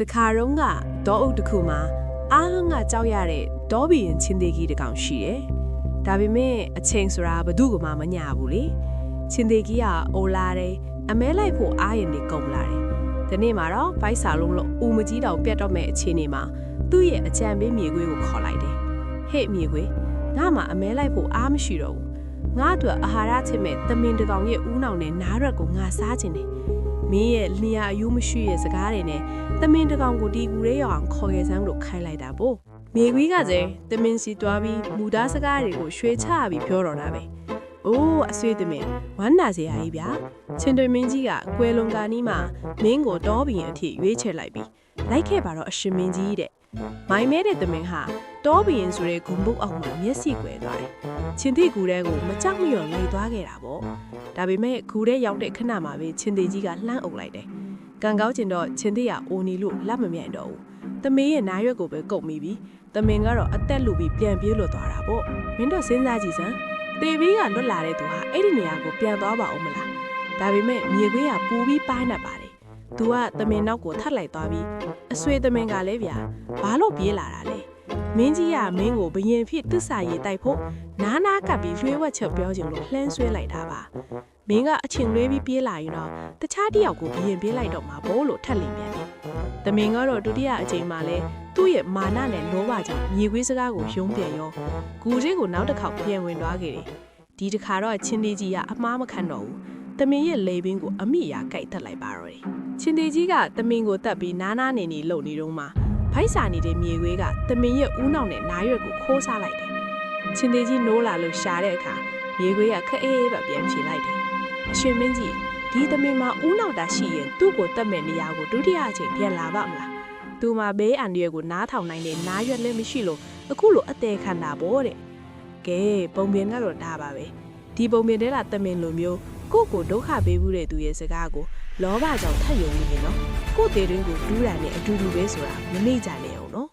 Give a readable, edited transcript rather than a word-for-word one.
တခါတော့ကဒေါ်အုပ်တစ်ခုမှာအားဟငါကြောက်ရတဲ့ဒေါ်ဘီရင်ချင်းသေးကြီးတစ်ကောင်ရှိတယ်။ဒါပေမဲ့အချိန်ဆိုတာဘယ်သူမှမညာဘူးလေ။ချင်းသေးကြီးကအိုလာတယ်အမဲလိုက်ဖို့အားရင်နေကုန်လာတယ်။ဒီနေ့မှာတော့ဗိုက်စာလုံးလို့ဦးမကြီးတောင်ပြတ်တော့မဲ့အခြေအနေမှာသူ့ရဲ့အကြံပေးမြေခွေးကိုခေါ်လိုက်တယ်။ဟဲ့မြေခွေးငါမှအမဲလိုက်ဖို့အားမရှိတော့ဘူး။ငါအတွက်အာဟာရချစ်မဲ့သမင်တစ်ကောင်ရဲ့ဦးနောင်နဲ့နားရက်ကိုငါစားခြင်းတယ်။မင်းရဲ့လျှာအယူမရှိရဲ့စကားတွေနဲ့သမင်တစ်ကောင်ကိုဒီကူရဲရအောင်ခေါ်ခဲ့စမ်းလို့ခိုင်းလိုက်တာပေါ့မြေခွေးကကျသမင်စီတွားပြီးမူသားစကားတွေကိုရွှေချပြီးပြောတော့တာပဲအိုးအဆွေသမင်ဝမ်းနာစရာကြီးဗျာချင်းတွင်မင်းကြီးကကွယ်လွန်ကာနီးမှာမင်းကိုတောဘီရင်အထိရွေးချယ်လိုက်ပြီးလိုက်ခဲ့ပါတော့အရှင်မင်းကြီးတဲ့မိုင်းမဲတဲ့သမင်ဟာတောဘီရင်ဆိုတဲ့ဂုံပုတ်အောက်မှာမျက်စိကွယ်သွားတယ်ချင်းတိကူတဲ့ကိုမကြောက်မရွံ့လိုက်သွားခဲ့တာပေါ့ဒါပေမဲ့ကူတဲ့ရောက်တဲ့ခဏမှာပဲချင်းတိကြီးကလှမ်းအုပ်လိုက်တယ်ကံကောင်းကျင်တော့ချင်းတိကအိုနီလို့လက်မမြိုင်တော့ဘူးသမင်းရဲ့နားရွက်ကိုပဲကုတ်မိပြီးသမင်းကတော့အသက်လူပြီးပြန်ပြေးလွတ်သွားတာပေါ့မင်းတို့စဉ်းစားကြည့်စမ်းတေဘီးကလွတ်လာတဲ့သူဟာအဲ့ဒီနေရာကိုပြန်သွားပါဦးမလားဒါပေမဲ့မြေခွေးကပူပြီးပိုင်းနေပါတယ်သူကသမင်းနောက်ကိုထပ်လိုက်သွားပြီးအဆွေသမင်းကလည်းဗျာဘာလို့ပြေးလာတာလဲမင်းကြီးကမင်းကိုဘယင်ဖြစ်သစ္စာရေးတိုက်ဖို့နားကပ်ပြီးရွှေဝက်ချက်ပြောချင်လို့လှမ်းဆွဲလိုက်တာပါမင်းကအချင်းလွဲပြီးပြေးလာရင်တော့တခြားတယောက်ကိုဘယင်ပြေးလိုက်တော့မှာဘို့လို့ထက်လင်ပြန်တယ်။သမင်ကတော့ဒုတိယအချိန်မှာလဲသူ့ရဲ့မာနနဲ့လောဘကြောင့်မြေခွေးစကားကိုယုံပြန်ရောဂူလေးကိုနောက်တစ်ခေါက်ပြန်ဝင်သွားခဲ့တယ်။ဒီတစ်ခါတော့ချင်းသေးကြီးကအမားမခံတော့ဘူး။သမင်ရဲ့လေပင်ကိုအမိရာကြိုက်တက်လိုက်ပါတော့တယ်။ချင်းသေးကြီးကသမင်ကိုတက်ပြီးနားနေနေလှုပ်နေတော့မှဖိုက်စာနေတဲ့မြေခွေးကသမင်ရဲ့ဦးနောက်နဲ့နားရွက်ကိုခိုးစားလိုက်တယ်။ချင်းသေးကြီးနိုးလာလို့ရှာတဲ့အခါမြေခွေးကခက်အေးပဲပြန်ဖြေလိုက်တယ်။အရှင်မင်းကြီးဒီသမင်မှာဦးနောက်တာရှိရင်သူ့ကိုတတ်မဲ့နေရာကိုဒုတိယအချိန်ပြန်လာပါမလားသူမှာဘေးအန်ဒီရွယ်ကိုနားထောင်နိုင်တဲ့နားရွက်လည်းမရှိလို့အခုလိုအသေးခံတာပေါ့တဲ့ကဲပုံပြင်ကတော့ဒါပါပဲဒီပုံပြင်ထဲလာသမင်လိုမျိုးကိုဒုက္ခပေးမှုတဲ့သူရဲ့စကားကိုလောဘကြောင့်ထပ်ယုံနေရင်နော်ကိုသေးတွင်ကိုဒူးတာနဲ့အတူတူပဲဆိုတာမမေ့ကြနဲ့အောင်နော်